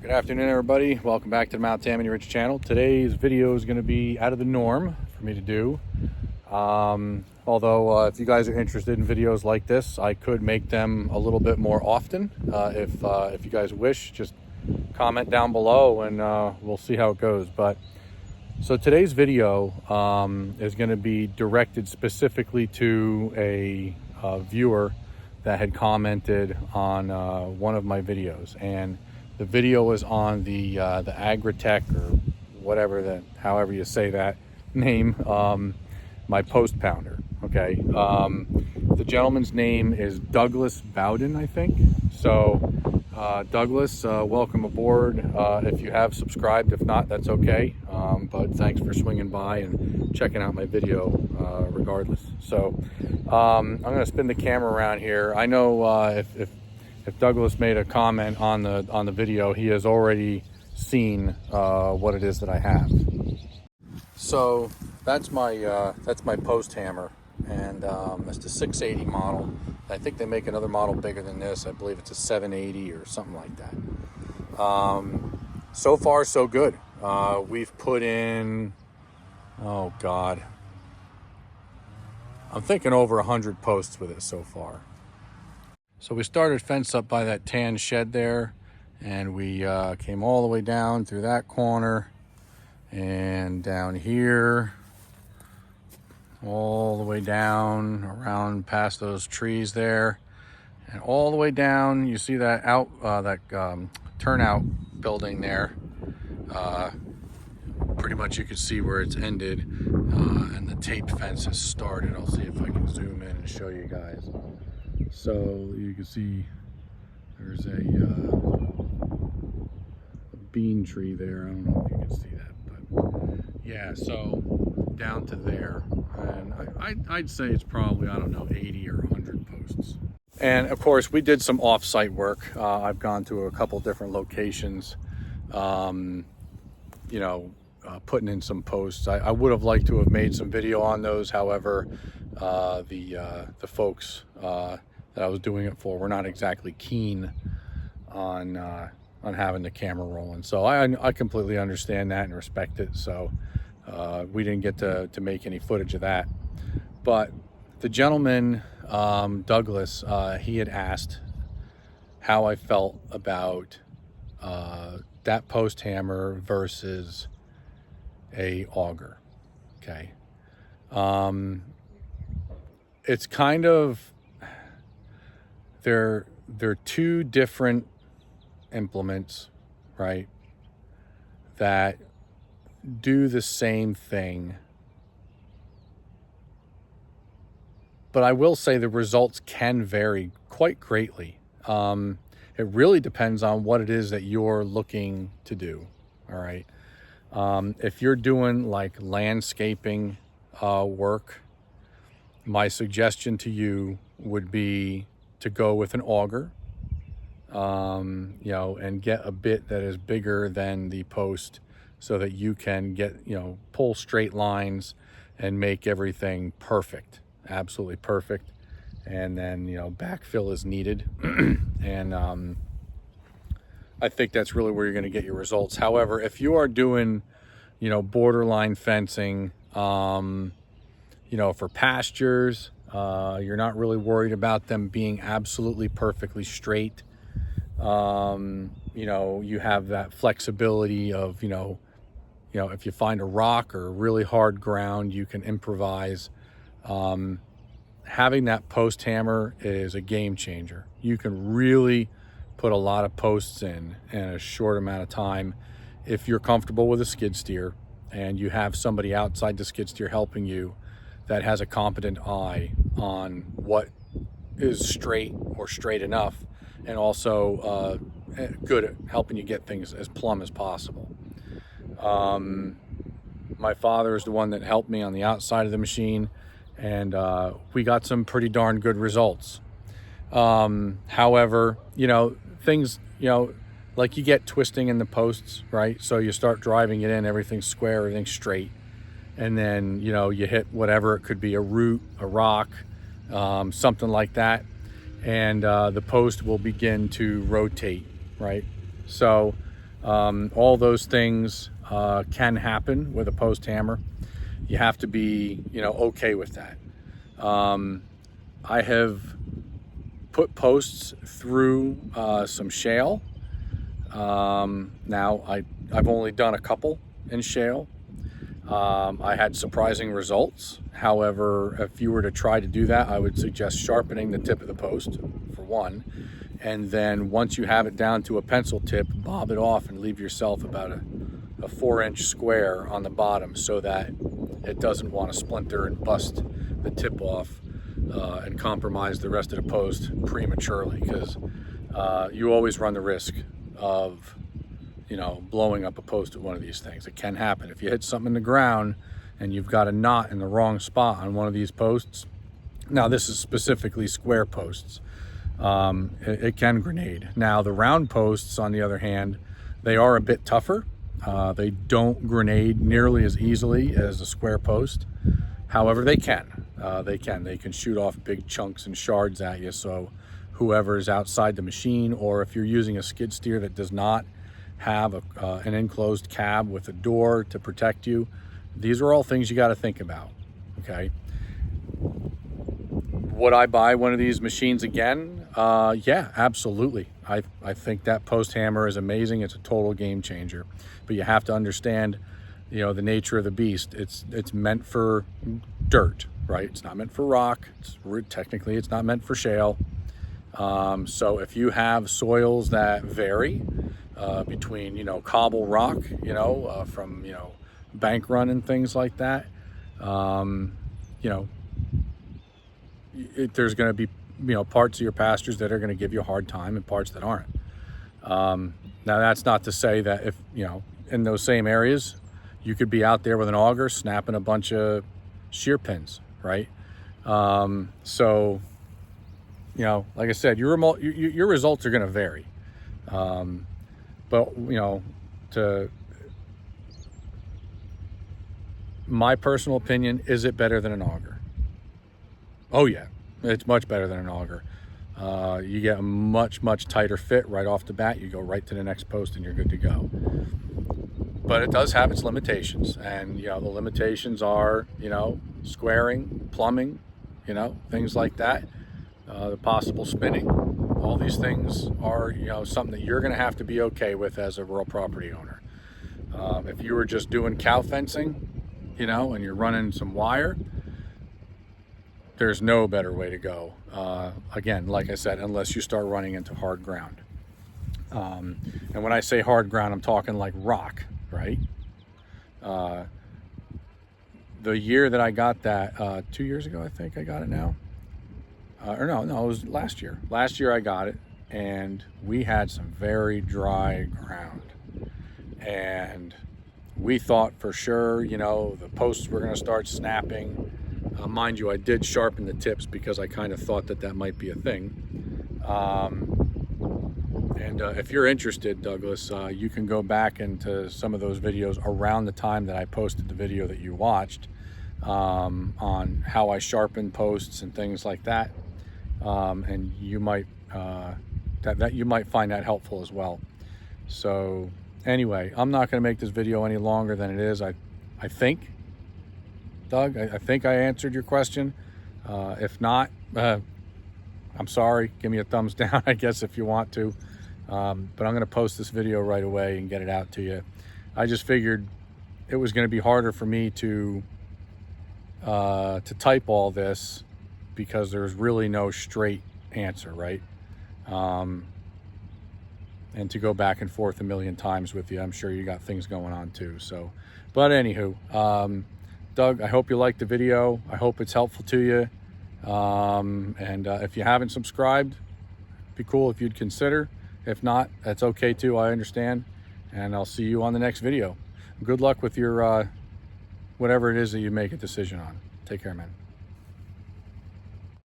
Good afternoon, everybody. Welcome back to the Mount Tammany Ridge channel. Today's video is going to be out of the norm for me to do. Although if you guys are interested in videos like this, I could make them a little bit more often. If you guys wish, just comment down below and we'll see how it goes. So today's video is going to be directed specifically to a viewer that had commented on one of my videos, and the video was on the Agritech, or whatever however you say that name, my post pounder. Okay, the gentleman's name is Douglas Bowden, I think. So Douglas, welcome aboard. If you have subscribed, if not, that's okay. But thanks for swinging by and checking out my video regardless. So I'm going to spin the camera around here. I know if Douglas made a comment on the video, he has already seen what it is that I have. So that's my post hammer, and it's the 680 model. I think they make another model bigger than this. I believe it's a 780 or something like that. So far, so good. We've put in, oh God, I'm thinking over 100 posts with it so far. So we started fence up by that tan shed there, and we came all the way down through that corner and down here, all the way down around past those trees there, and all the way down. You see that turnout building there. Pretty much you can see where it's ended, and the tape fence has started. I'll see if I can zoom in and show you guys. So you can see there's a bean tree there. I don't know if you can see that, but yeah, so down to there. And I'd say it's probably, I don't know, 80 or 100 posts. And of course, we did some off-site work. I've gone to a couple different locations, putting in some posts. I would have liked to have made some video on those. However, the folks that I was doing it for were not exactly keen on having the camera rolling. So I completely understand that and respect it. So we didn't get to make any footage of that. But the gentleman, Douglas, he had asked how I felt about that post hammer versus a auger. Okay. It's kind of, they're two different implements, right, that do the same thing. But I will say the results can vary quite greatly. It really depends on what it is that you're looking to do. All right. If you're doing like landscaping work, my suggestion to you would be to go with an auger, and get a bit that is bigger than the post so that you can get, pull straight lines and make everything perfect, absolutely perfect. And then, backfill is needed. And I think that's really where you're going to get your results. However, if you are doing, borderline fencing, for pastures, you're not really worried about them being absolutely perfectly straight. You have that flexibility of, if you find a rock or really hard ground, you can improvise. Having that post hammer is a game changer. You can really put a lot of posts in a short amount of time if you're comfortable with a skid steer and you have somebody outside the skid steer helping you that has a competent eye on what is straight or straight enough, and also good at helping you get things as plumb as possible. My father is the one that helped me on the outside of the machine, and we got some pretty darn good results. However, things, like you get twisting in the posts, right? So you start driving it in, everything's square, everything's straight. And then, you hit whatever, it could be a root, a rock, something like that. And the post will begin to rotate, right? So All those things can happen with a post hammer. You have to be, okay with that. I have put posts through some shale. Now I've only done a couple in shale. I had surprising results. However, if you were to try to do that, I would suggest sharpening the tip of the post for one. And then once you have it down to a pencil tip, bob it off and leave yourself about a 4-inch square on the bottom so that it doesn't want to splinter and bust the tip off and compromise the rest of the post prematurely, because you always run the risk of blowing up a post with one of these things. It can happen. If you hit something in the ground and you've got a knot in the wrong spot on one of these posts, now this is specifically square posts, it can grenade. Now the round posts, on the other hand, they are a bit tougher. They don't grenade nearly as easily as a square post. However, they can. They can shoot off big chunks and shards at you. So whoever is outside the machine, or if you're using a skid steer that does not have an enclosed cab with a door to protect you, these are all things you got to think about. Okay. Would I buy one of these machines again? Yeah, absolutely. I think that post hammer is amazing. It's a total game changer. But you have to understand, the nature of the beast. It's meant for dirt, right? It's not meant for rock. Technically, it's not meant for shale. So if you have soils that vary between, cobble rock, from, bank run and things like that, there's going to be, parts of your pastures that are going to give you a hard time and parts that aren't. Now, that's not to say that if, in those same areas, you could be out there with an auger snapping a bunch of shear pins, right? So, like I said, your results are going to vary. But, to my personal opinion, is it better than an auger? Oh yeah, it's much better than an auger. You get a much tighter fit right off the bat. You go right to the next post and you're good to go. But it does have its limitations, and the limitations are squaring, plumbing, things like that. The possible spinning. All these things are something that you're going to have to be okay with as a rural property owner. If you were just doing cow fencing, and you're running some wire, there's no better way to go. Again, like I said, unless you start running into hard ground. And when I say hard ground, I'm talking like rock, right? The year that I got that, 2 years ago, I think I got it now. Or no, it was last year. Last year I got it, and we had some very dry ground. And we thought for sure, the posts were going to start snapping. Mind you, I did sharpen the tips because I kind of thought that might be a thing. And if you're interested, Douglas, you can go back into some of those videos around the time that I posted the video that you watched on how I sharpen posts and things like that. And you might you might find that helpful as well. So anyway, I'm not going to make this video any longer than it is. I think, Doug, I think I answered your question. If not, I'm sorry. Give me a thumbs down, I guess, if you want to. But I'm going to post this video right away and get it out to you. I just figured it was going to be harder for me to type all this because there's really no straight answer, right? And to go back and forth a million times with you, I'm sure you got things going on too. So, but anywho, Doug, I hope you liked the video. I hope it's helpful to you. And if you haven't subscribed, it'd be cool if you'd consider. If not, that's okay too. I understand. And I'll see you on the next video. Good luck with your whatever it is that you make a decision on. Take care, man.